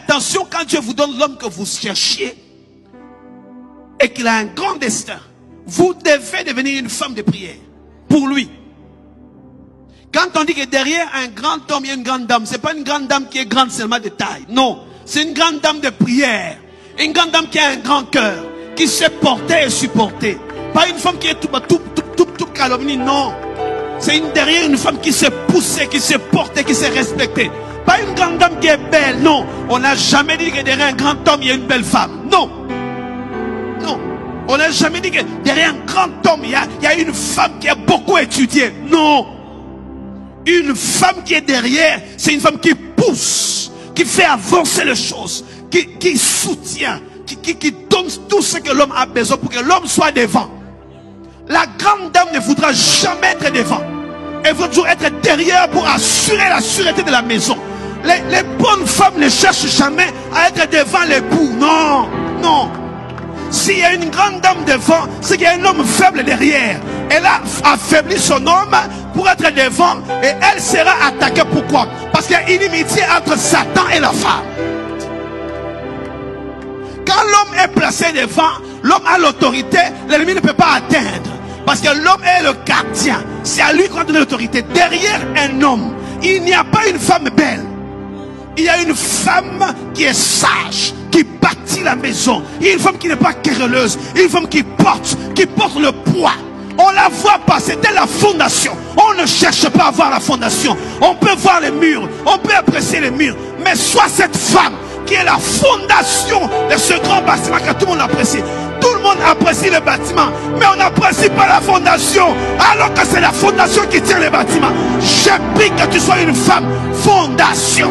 attention, quand Dieu vous donne l'homme que vous cherchiez et qu'il a un grand destin, vous devez devenir une femme de prière pour lui. Quand on dit que derrière un grand homme, il y a une grande dame, c'est pas une grande dame qui est grande seulement de taille. Non, c'est une grande dame de prière. Une grande dame qui a un grand cœur, qui sait porter et supporter. Pas une femme qui est tout calomnie, non. C'est derrière une femme qui sait pousser, qui sait porter, qui sait respecter. Pas une grande dame qui est belle, non. On n'a jamais dit que derrière un grand homme, il y a une belle femme. Non. Non. On n'a jamais dit que derrière un grand homme, il y a une femme qui a beaucoup étudié. Non. Une femme qui est derrière, c'est une femme qui pousse, qui fait avancer les choses, qui soutient, qui donne tout ce que l'homme a besoin pour que l'homme soit devant. La grande dame ne voudra jamais être devant. Elle veut toujours être derrière pour assurer la sûreté de la maison. Les bonnes femmes ne cherchent jamais à être devant l'époux. Non, non. S'il y a une grande dame devant, c'est qu'il y a un homme faible derrière. Elle a affaibli son homme pour être devant et elle sera attaquée. Pourquoi? Parce qu'il y a inimitié entre Satan et la femme. Quand l'homme est placé devant, l'homme a l'autorité, l'ennemi ne peut pas atteindre. Parce que l'homme est le gardien. C'est à lui qu'on donne l'autorité. Derrière un homme, il n'y a pas une femme belle. Il y a une femme qui est sage, qui bâtit la maison. Il y a une femme qui n'est pas querelleuse. Une femme qui porte le poids. On la voit pas, c'était la fondation. On ne cherche pas à voir la fondation. On peut voir les murs, on peut apprécier les murs. Mais soit cette femme qui est la fondation de ce grand bâtiment que tout le monde apprécie. Tout le monde apprécie le bâtiment, mais on n'apprécie pas la fondation. Alors que c'est la fondation qui tient le bâtiment. Je prie que tu sois une femme fondation.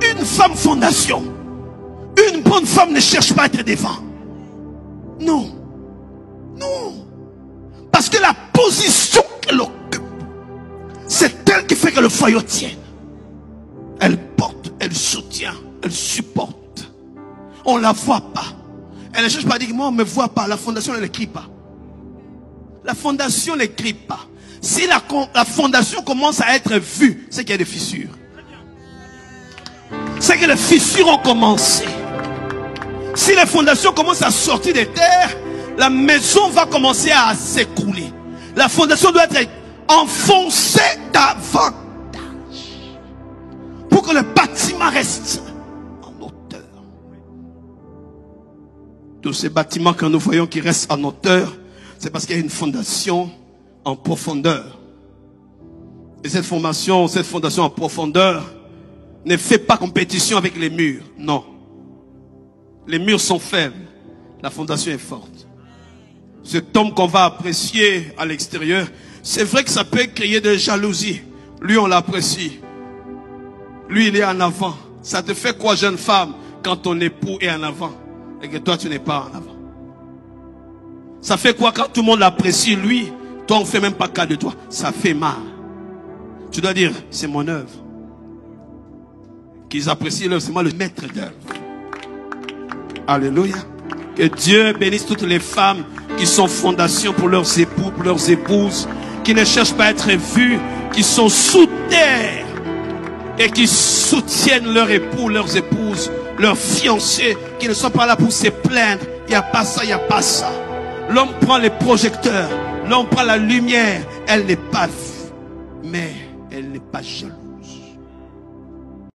Une femme fondation. Une bonne femme ne cherche pas à être devant. Non. Non. Parce que la position qu'elle occupe, c'est elle qui fait que le foyer tienne. Elle porte, elle soutient, elle supporte. On ne la voit pas. Elle ne cherche pas à dire, moi on ne me voit pas. La fondation ne l'écrit pas. La fondation n'écrit pas. Si la fondation commence à être vue, c'est qu'il y a des fissures. C'est que les fissures ont commencé. Si les fondations commencent à sortir des terres, la maison va commencer à s'écrouler. La fondation doit être enfoncée davantage pour que le bâtiment reste en hauteur. Tous ces bâtiments que nous voyons qui restent en hauteur, c'est parce qu'il y a une fondation en profondeur. Et cette fondation en profondeur ne fait pas compétition avec les murs. Non. Les murs sont faibles. La fondation est forte. Cet homme qu'on va apprécier à l'extérieur, c'est vrai que ça peut créer de jalousie. Lui, on l'apprécie. Lui, il est en avant. Ça te fait quoi, jeune femme, quand ton époux est en avant et que toi, tu n'es pas en avant? Ça fait quoi quand tout le monde l'apprécie, lui, toi, on ne fait même pas cas de toi? Ça fait mal. Tu dois dire, c'est mon œuvre. Qu'ils apprécient l'œuvre, c'est moi le maître d'œuvre. Alléluia. Que Dieu bénisse toutes les femmes qui sont fondation pour leurs époux, pour leurs épouses, qui ne cherchent pas à être vues, qui sont sous terre et qui soutiennent leurs époux, leurs épouses, leurs fiancés, qui ne sont pas là pour se plaindre. Il n'y a pas ça, il n'y a pas ça. L'homme prend les projecteurs, l'homme prend la lumière. Elle n'est pas vue, mais elle n'est pas jalouse.